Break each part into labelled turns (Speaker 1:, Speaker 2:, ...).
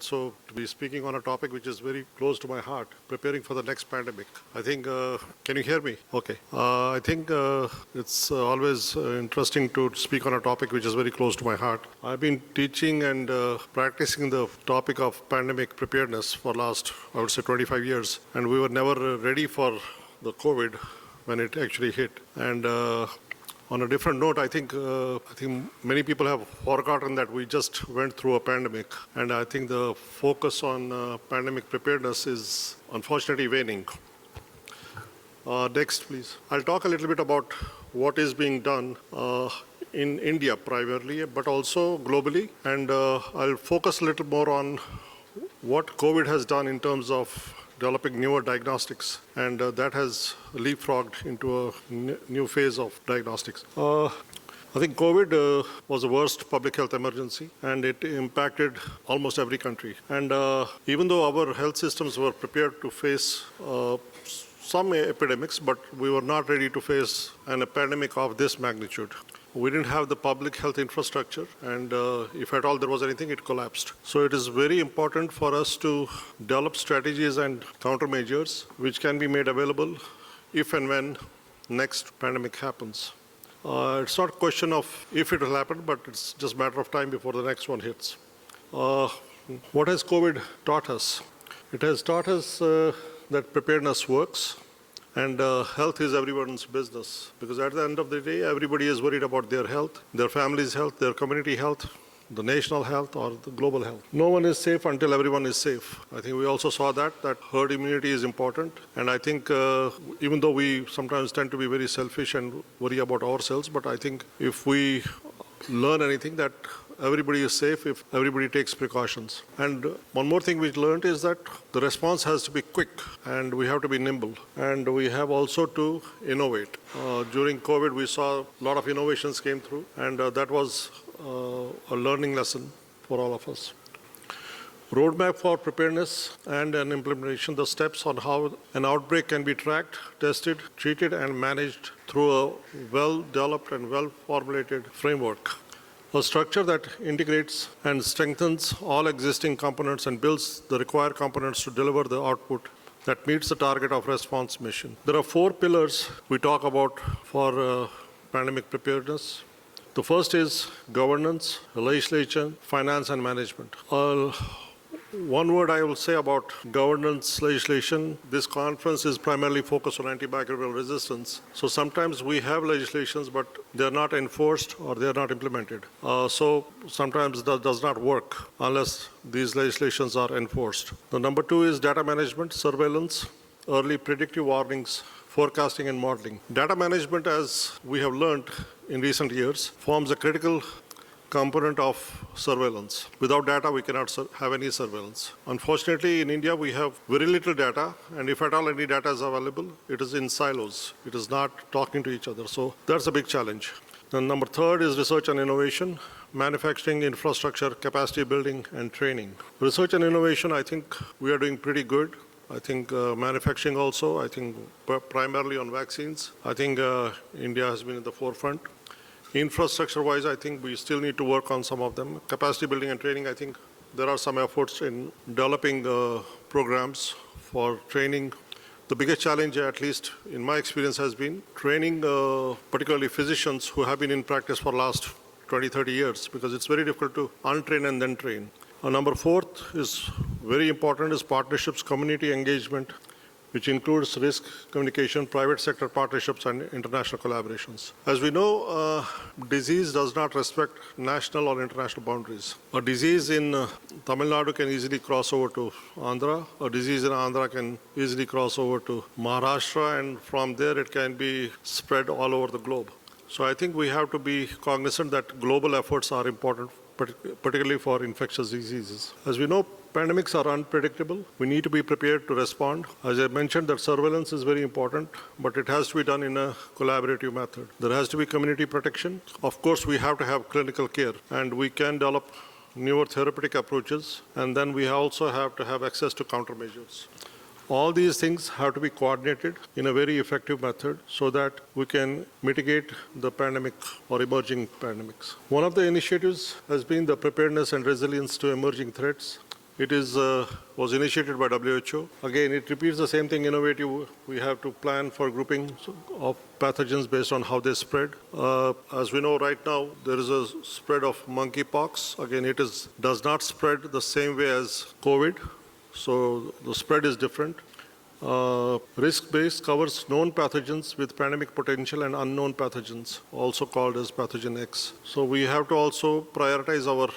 Speaker 1: also to be speaking on a topic which is very close to my heart, preparing for the next pandemic. I think, can you hear me? Okay. I think it's always interesting to speak on a topic which is very close to my heart. I've been teaching and practicing the topic of pandemic preparedness for last, I would say, 25 years. And we were never ready for the COVID when it actually hit. And on a different note, I think many people have forgotten that we just went through a pandemic, and I think the focus on pandemic preparedness is unfortunately waning. Next, please. I'll talk a little bit about what is being done in India primarily, but also globally, and I'll focus a little more on what COVID has done in terms of developing newer diagnostics, and that has leapfrogged into a new phase of diagnostics. I think COVID was the worst public health emergency, and it impacted almost every country. And even though our health systems were prepared to face some epidemics, but we were not ready to face an epidemic of this magnitude. We didn't have the public health infrastructure, and if at all there was anything, it collapsed. So it is very important for us to develop strategies and countermeasures which can be made available if and when next pandemic happens. It's not a question of if it will happen, but it's just a matter of time before the next one hits. What has COVID taught us? It has taught us that preparedness works. And health is everyone's business, because at the end of the day, everybody is worried about their health, their family's health, their community health, the national health, or the global health. No one is safe until everyone is safe. I think we also saw that herd immunity is important. And I think even though we sometimes tend to be very selfish and worry about ourselves, but I think if we learn anything, that everybody is safe if everybody takes precautions. And one more thing we learned is that the response has to be quick, and we have to be nimble. And we have also to innovate. During COVID, we saw a lot of innovations came through, and that was a learning lesson for all of us. Roadmap for preparedness and an implementation, the steps on how an outbreak can be tracked, tested, treated, and managed through a well-developed and well-formulated framework. A structure that integrates and strengthens all existing components and builds the required components to deliver the output that meets the target of response mission. There are 4 pillars we talk about for pandemic preparedness. The first is governance, legislation, finance, and management. One word I will say about governance legislation, this conference is primarily focused on antimicrobial resistance. So sometimes we have legislations, but they're not enforced or they're not implemented. So sometimes that does not work unless these legislations are enforced. The number 2 is data management, surveillance, early predictive warnings, forecasting and modeling. Data management, as we have learned in recent years, forms a critical component of surveillance. Without data, we cannot have any surveillance. Unfortunately, in India, we have very little data, and if at all any data is available, it is in silos. It is not talking to each other. So that's a big challenge. Then number 3 is research and innovation, manufacturing, infrastructure, capacity building, and training. Research and innovation, I think we are doing pretty good. I think manufacturing also, I think primarily on vaccines. I think India has been in the forefront. Infrastructure-wise, I think we still need to work on some of them. Capacity building and training, I think there are some efforts in developing programs for training. The biggest challenge, at least in my experience, has been training particularly physicians who have been in practice for the last 20, 30 years, because it's very difficult to untrain and then train. Number 4 is very important, is partnerships, community engagement, which includes risk communication, private sector partnerships, and international collaborations. As we know, disease does not respect national or international boundaries. A disease in Tamil Nadu can easily cross over to Andhra. A disease in Andhra can easily cross over to Maharashtra, and from there it can be spread all over the globe. So I think we have to be cognizant that global efforts are important, particularly for infectious diseases. As we know, pandemics are unpredictable. We need to be prepared to respond. As I mentioned, that surveillance is very important, but it has to be done in a collaborative method. There has to be community protection. Of course, we have to have clinical care, and we can develop newer therapeutic approaches, and then we also have to have access to countermeasures. All these things have to be coordinated in a very effective method so that we can mitigate the pandemic or emerging pandemics. One of the initiatives has been the preparedness and resilience to emerging threats. was initiated by WHO. Again, it repeats the same thing, innovative. We have to plan for grouping of pathogens based on how they spread. As we know right now, there is a spread of monkeypox. Again, does not spread the same way as COVID. So the spread is different. Risk-based covers known pathogens with pandemic potential and unknown pathogens, also called as pathogen X. So we have to also prioritize our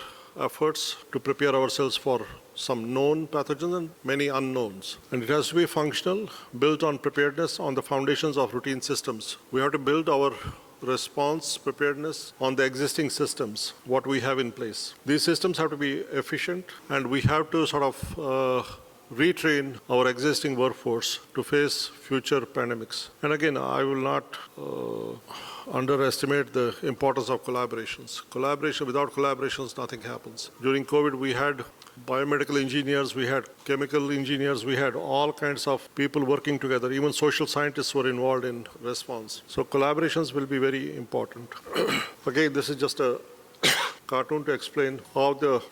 Speaker 1: efforts to prepare ourselves for some known pathogens and many unknowns. And it has to be functional, built on preparedness on the foundations of routine systems. We have to build our response preparedness on the existing systems, what we have in place. These systems have to be efficient, and we have to sort of retrain our existing workforce to face future pandemics. And again, I will not underestimate the importance of collaborations. Without collaborations, nothing happens. During COVID, we had biomedical engineers, we had chemical engineers, we had all kinds of people working together. Even social scientists were involved in response. So collaborations will be very important. Again, this is just a cartoon to explain how the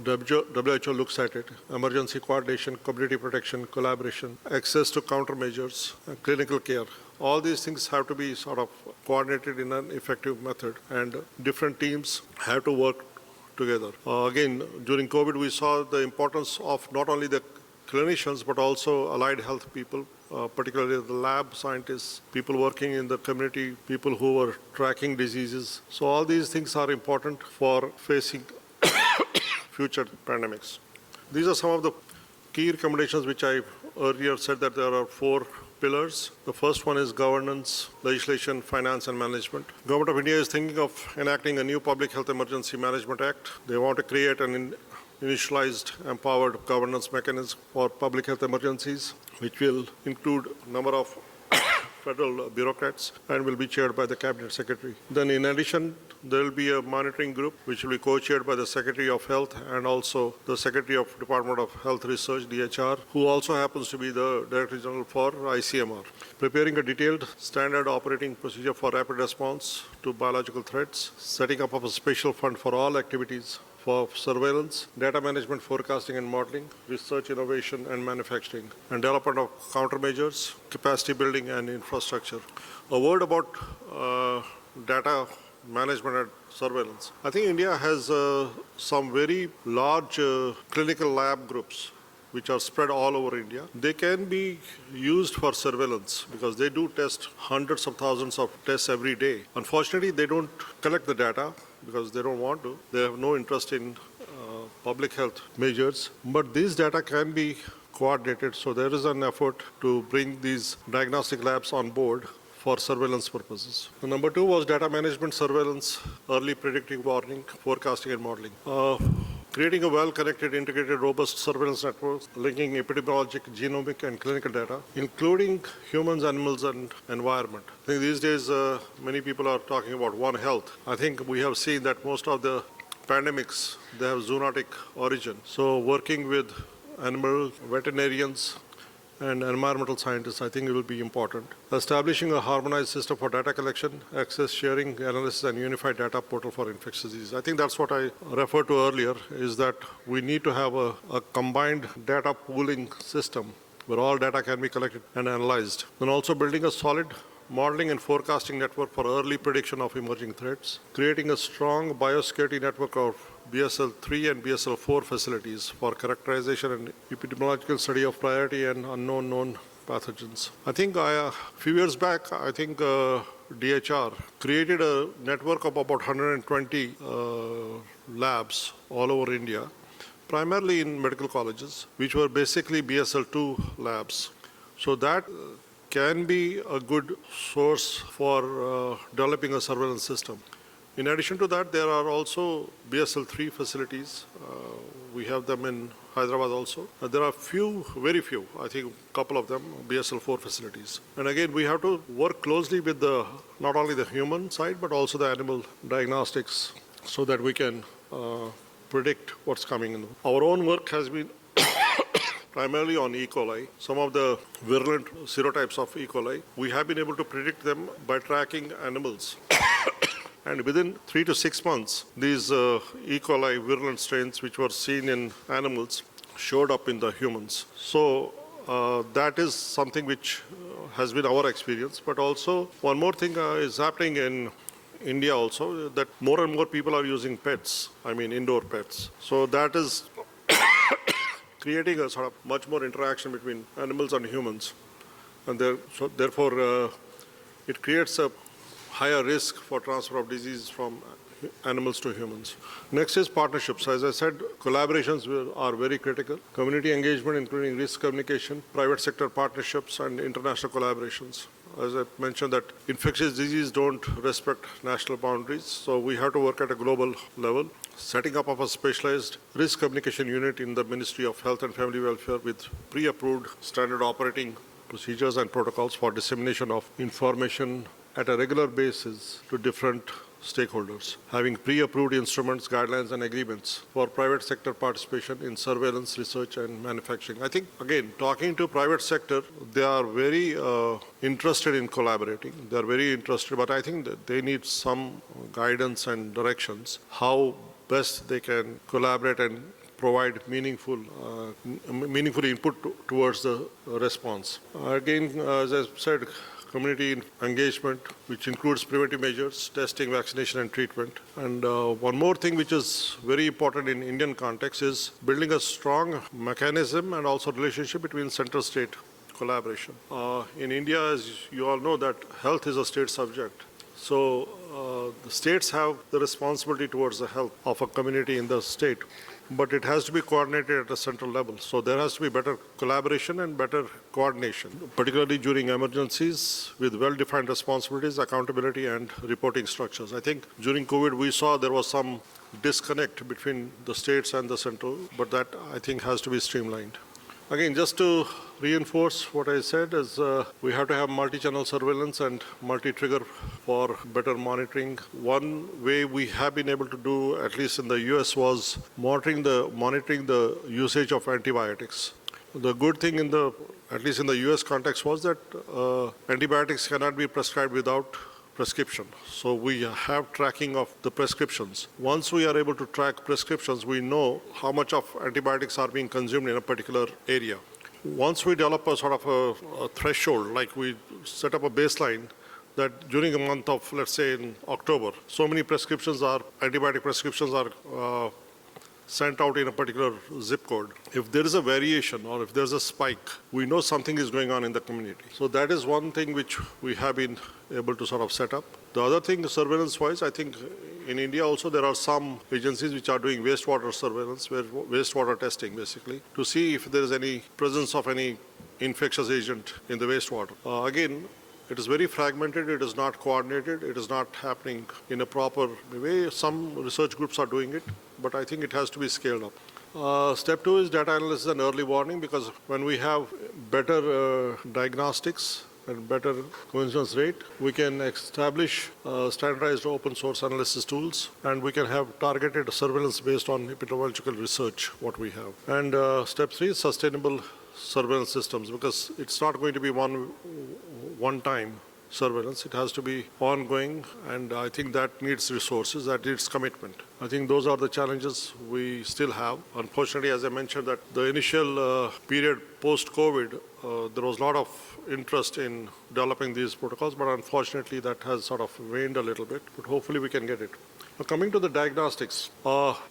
Speaker 1: WHO looks at it: emergency coordination, community protection, collaboration, access to countermeasures, clinical care. All these things have to be sort of coordinated in an effective method, and different teams have to work together. Again, during COVID, we saw the importance of not only the clinicians, but also allied health people, particularly the lab scientists, people working in the community, people who were tracking diseases. So all these things are important for facing future pandemics. These are some of the key recommendations which I earlier said that there are 4 pillars. The first one is governance, legislation, finance, and management. Government of India is thinking of enacting a new Public Health Emergency Management Act. They want to create an initialized, empowered governance mechanism for public health emergencies, which will include a number of federal bureaucrats and will be chaired by the Cabinet Secretary. Then in addition, there will be a monitoring group which will be co-chaired by the Secretary of Health and also the Secretary of Department of Health Research, DHR, who also happens to be the Director General for ICMR. Preparing a detailed standard operating procedure for rapid response to biological threats, setting up of a special fund for all activities for surveillance, data management, forecasting and modeling, research, innovation and manufacturing, and development of countermeasures, capacity building and infrastructure. A word about data management and surveillance. I think India has some very large clinical lab groups which are spread all over India. They can be used for surveillance because they do test hundreds of thousands of tests every day. Unfortunately, they don't collect the data because they don't want to. They have no interest in public health measures. But these data can be coordinated, so there is an effort to bring these diagnostic labs on board for surveillance purposes. The number 2 was data management, surveillance, early predictive warning, forecasting and modeling. Creating a well-connected, integrated, robust surveillance network, linking epidemiologic, genomic, and clinical data, including humans, animals, and environment. I think these days, many people are talking about One Health. I think we have seen that most of the pandemics, they have zoonotic origin. So working with animal veterinarians and environmental scientists, I think it will be important. Establishing a harmonized system for data collection, access, sharing, analysis, and unified data portal for infectious disease. I think that's what I referred to earlier, is that we need to have a combined data pooling system where all data can be collected and analyzed. And also building a solid modeling and forecasting network for early prediction of emerging threats, creating a strong biosecurity network of BSL-3 and BSL-4 facilities for characterization and epidemiological study of priority and unknown known pathogens. I think a few years back, I think DHR created a network of about 120 labs all over India, primarily in medical colleges, which were basically BSL-2 labs. So that can be a good source for developing a surveillance system. In addition to that, there are also BSL-3 facilities. We have them in Hyderabad also. There are very few, I think a couple of them, BSL-4 facilities. And again, we have to work closely with not only the human side, but also the animal diagnostics so that we can predict what's coming in. Our own work has been primarily on E. coli, some of the virulent serotypes of E. coli. We have been able to predict them by tracking animals. And within 3 to 6 months, these E. coli virulent strains, which were seen in animals, showed up in the humans. So that is something which has been our experience. But also one more thing is happening in India also, that more and more people are using pets, I mean indoor pets. So that is creating a sort of much more interaction between animals and humans. And so therefore, it creates a higher risk for transfer of disease from animals to humans. Next is partnerships. As I said, collaborations are very critical. Community engagement, including risk communication, private sector partnerships, and international collaborations. As I mentioned, that infectious disease don't respect national boundaries, so we have to work at a global level. Setting up of a specialized risk communication unit in the Ministry of Health and Family Welfare with pre-approved standard operating procedures and protocols for dissemination of information at a regular basis to different stakeholders, having pre-approved instruments, guidelines, and agreements for private sector participation in surveillance, research, and manufacturing. I think, again, talking to private sector, they are very interested in collaborating. They are very interested, but I think that they need some guidance and directions, how best they can collaborate and provide meaningful input towards the response. Again, as I said, community engagement, which includes preventive measures, testing, vaccination, and treatment. And one more thing which is very important in Indian context is building a strong mechanism and also relationship between center-state collaboration. In India, as you all know, that health is a state subject. So the states have the responsibility towards the health of a community in the state, but it has to be coordinated at a central level. So there has to be better collaboration and better coordination, particularly during emergencies with well-defined responsibilities, accountability, and reporting structures. I think during COVID, we saw there was some disconnect between the states and the central, but that I think has to be streamlined. Again, just to reinforce what I said is we have to have multi-channel surveillance and multi-trigger for better monitoring. One way we have been able to do, at least in the US, was monitoring the usage of antibiotics. The good thing at least in the US context, was that antibiotics cannot be prescribed without prescription. So we have tracking of the prescriptions. Once we are able to track prescriptions, we know how much of antibiotics are being consumed in a particular area. Once we develop a sort of a threshold, like we set up a baseline that during a month of, let's say in October, so many antibiotic prescriptions are sent out in a particular zip code. If there is a variation or if there's a spike, we know something is going on in the community. So that is one thing which we have been able to sort of set up. The other thing, surveillance-wise, I think in India also there are some agencies which are doing wastewater surveillance, wastewater testing basically, to see if there is any presence of any infectious agent in the wastewater. Again, it is very fragmented, it is not coordinated, it is not happening in a proper way. Some research groups are doing it, but I think it has to be scaled up. Step 2 is data analysis and early warning, because when we have better diagnostics and better coincidence rate, we can establish standardized open source analysis tools, and we can have targeted surveillance based on epidemiological research, what we have. And step 3 is sustainable surveillance systems, because it's not going to be one-time surveillance. It has to be ongoing, and I think that needs resources, that needs commitment. I think those are the challenges we still have. Unfortunately, as I mentioned, that the initial period post-COVID, there was a lot of interest in developing these protocols, but unfortunately that has sort of waned a little bit, but hopefully we can get it. Now, coming to the diagnostics,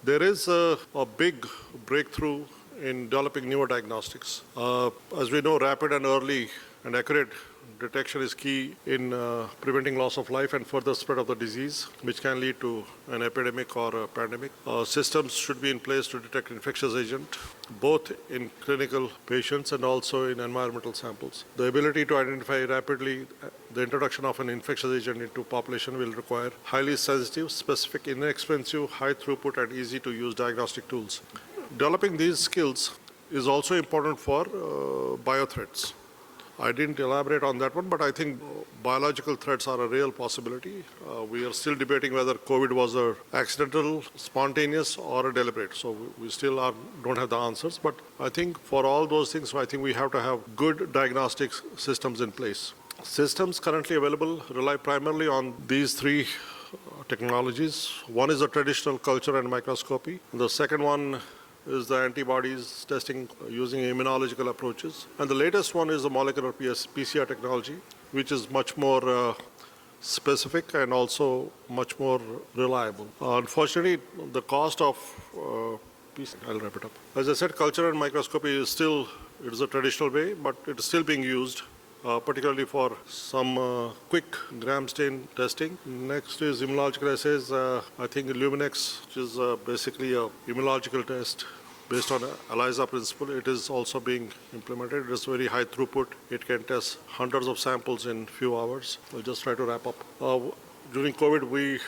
Speaker 1: there is a big breakthrough in developing newer diagnostics. As we know, rapid and early and accurate detection is key in preventing loss of life and further spread of the disease, which can lead to an epidemic or a pandemic. Systems should be in place to detect infectious agent, both in clinical patients and also in environmental samples. The ability to identify rapidly the introduction of an infectious agent into population will require highly sensitive, specific, inexpensive, high throughput, and easy to use diagnostic tools. Developing these skills is also important for biothreats. I didn't elaborate on that one, but I think biological threats are a real possibility. We are still debating whether COVID was an accidental, spontaneous, or a deliberate. So we still don't have the answers. But I think for all those things, I think we have to have good diagnostic systems in place. Systems currently available rely primarily on these three technologies. One is the traditional culture and microscopy. The second one is the antibodies testing using immunological approaches. And the latest one is the molecular PCR technology, which is much more specific and also much more reliable. Unfortunately, the cost of I'll wrap it up. As I said, culture and microscopy is still, it is a traditional way, but it is still being used, particularly for some quick gram stain testing. Next is immunological assays. I think Luminex, which is basically a immunological test based on ELISA principle, it is also being implemented. It is very high throughput. It can test hundreds of samples in few hours. I'll just try to wrap up. During COVID, we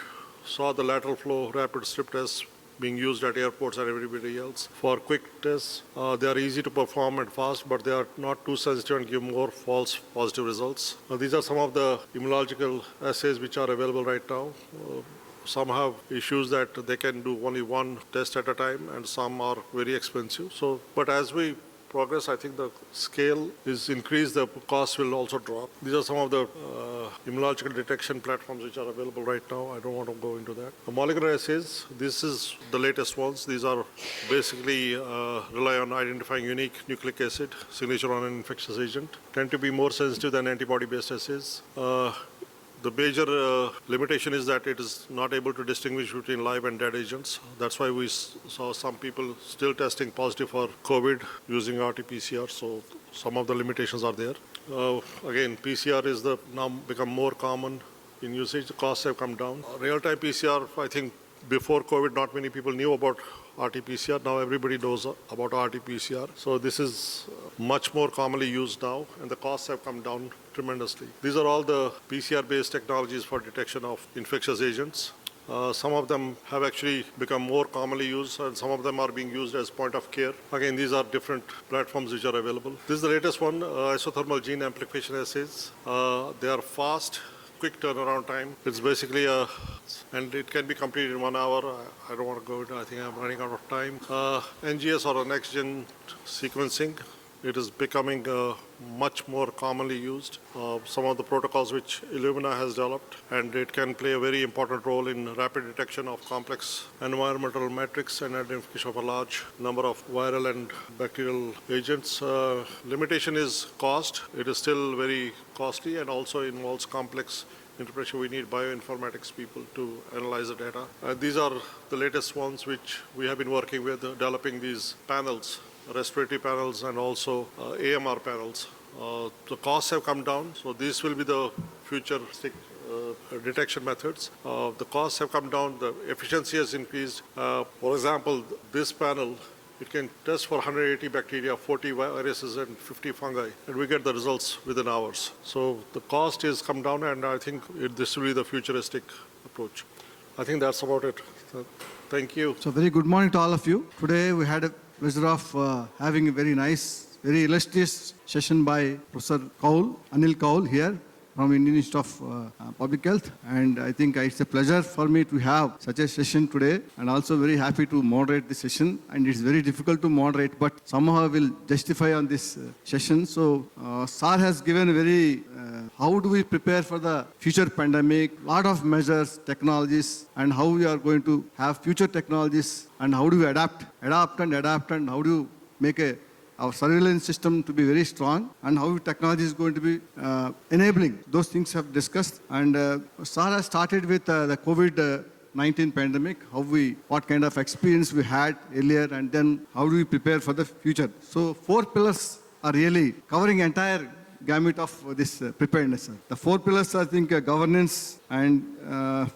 Speaker 1: saw the lateral flow rapid strip tests being used at airports and everybody else. For quick tests, they are easy to perform and fast, but they are not too sensitive and give more false positive results. These are some of the immunological assays which are available right now. Some have issues that they can do only one test at a time, and some are very expensive. But as we progress, I think the scale is increased, the cost will also drop. These are some of the immunological detection platforms which are available right now. I don't want to go into that. The molecular assays, this is the latest ones. These are basically rely on identifying unique nucleic acid signature on an infectious agent, tend to be more sensitive than antibody-based assays. The major limitation is that it is not able to distinguish between live and dead agents. That's why we saw some people still testing positive for COVID using RT-PCR. So some of the limitations are there. Again, PCR is now become more common in usage. The costs have come down. Real-time PCR, I think before COVID, not many people knew about RT-PCR. Now everybody knows about RT-PCR. So this is much more commonly used now, and the costs have come down tremendously. These are all the PCR-based technologies for detection of infectious agents. Some of them have actually become more commonly used, and some of them are being used as point of care. Again, these are different platforms which are available. This is the latest one, isothermal gene amplification assays. They are fast, quick turnaround time. It's basically and it can be completed in 1 hour. I don't want to go into, I think I'm running out of time. NGS, or next gen sequencing, it is becoming much more commonly used. Some of the protocols which Illumina has developed, and it can play a very important role in rapid detection of complex environmental metrics and identification of a large number of viral and bacterial agents. Limitation is cost. It is still very costly and also involves complex interpretation. We need bioinformatics people to analyze the data. These are the latest ones which we have been working with, developing these panels, respiratory panels and also AMR panels. The costs have come down, so these will be the futuristic detection methods. The costs have come down, the efficiency has increased. For example, this panel, it can test for 180 bacteria, 40 viruses and 50 fungi, and we get the results within hours. So the cost has come down, and I think this will be the futuristic approach. I think that's about it. So, thank you.
Speaker 2: So very good morning to all of you. Today we had a pleasure of having a very nice, very illustrious session by Professor Kaul, Anil Kaul here from Indian Institute of Public Health. And I think it's a pleasure for me to have such a session today, and also very happy to moderate the session. And it's very difficult to moderate, but somehow I will justify on this session. So Sir has given a very, how do we prepare for the future pandemic, lot of measures, technologies, and how we are going to have future technologies, and how do we adapt, and how do you make our surveillance system to be very strong, and how technology is going to be enabling. Those things have discussed. And Sir has started with the COVID-19 pandemic, what kind of experience we had earlier, and then how do we prepare for the future. So 4 pillars are really covering entire gamut of this preparedness. The 4 pillars, I think, governance and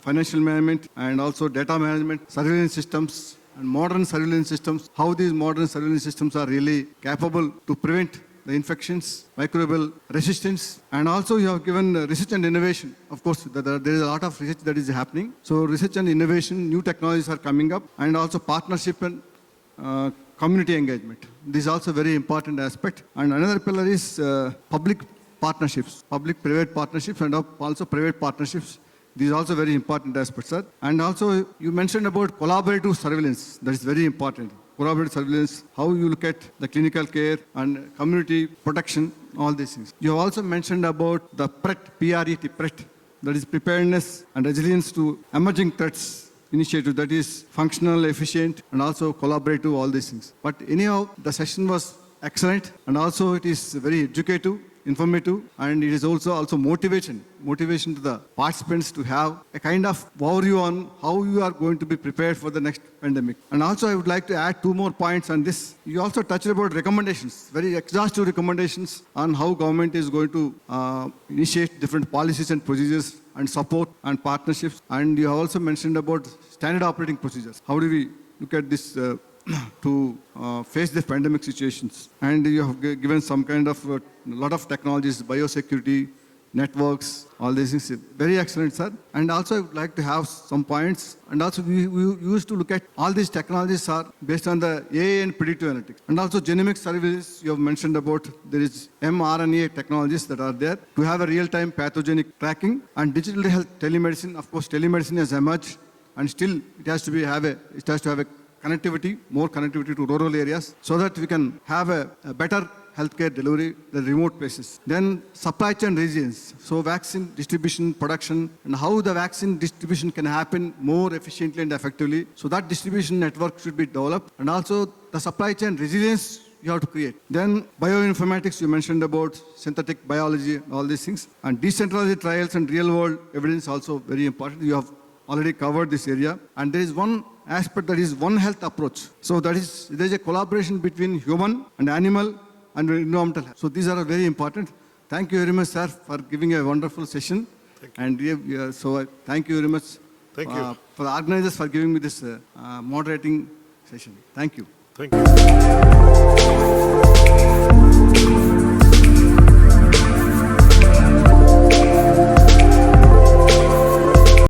Speaker 2: financial management, and also data management, surveillance systems, and modern surveillance systems, how these modern surveillance systems are really capable to prevent the infections, microbial resistance, and also you have given research and innovation. Of course, there is a lot of research that is happening. So research and innovation, new technologies are coming up, and also partnership and community engagement. This is also a very important aspect. And another pillar is public partnerships, public-private partnerships, and also private partnerships. These are also very important aspects, sir. And also, you mentioned about collaborative surveillance. That is very important. Collaborative surveillance, how you look at the clinical care and community protection, all these things. You have also mentioned about the PRET, P-R-E-T, PRET, that is preparedness and resilience to emerging threats initiative that is functional, efficient, and also collaborative, all these things. But anyhow, the session was excellent, and also it is very educative, informative, and it is also motivation to the participants to have a kind of overview on how you are going to be prepared for the next pandemic. And also I would like to add 2 more points on this. You also touched about recommendations, very exhaustive recommendations on how government is going to initiate different policies and procedures and support and partnerships. And you have also mentioned about standard operating procedures. How do we look at this to face the pandemic situations? And you have given some kind of a lot of technologies, biosecurity, networks, all these things. Very excellent, sir. And also I would like to have some points. And also we used to look at all these technologies are based on the AI and predictive analytics. And also genomic services, you have mentioned about there is mRNA technologies that are there to have a real-time pathogenic tracking. And digital health telemedicine, of course, telemedicine has emerged, and still it has to have a connectivity, more connectivity to rural areas, so that we can have a better healthcare delivery, the remote places. Then supply chain resilience. So vaccine distribution, production, and how the vaccine distribution can happen more efficiently and effectively. So that distribution network should be developed. And also the supply chain resilience you have to create. Then bioinformatics, you mentioned about synthetic biology, all these things. And decentralized trials and real world evidence also very important. You have already covered this area. And there is one aspect that is One Health approach. So there is a collaboration between human and animal and environmental health. So these are very important. Thank you very much, sir, for giving a wonderful session. And so thank you very much.
Speaker 1: Thank you.
Speaker 2: For the organizers for giving me this moderating session. Thank you.
Speaker 1: Thank you.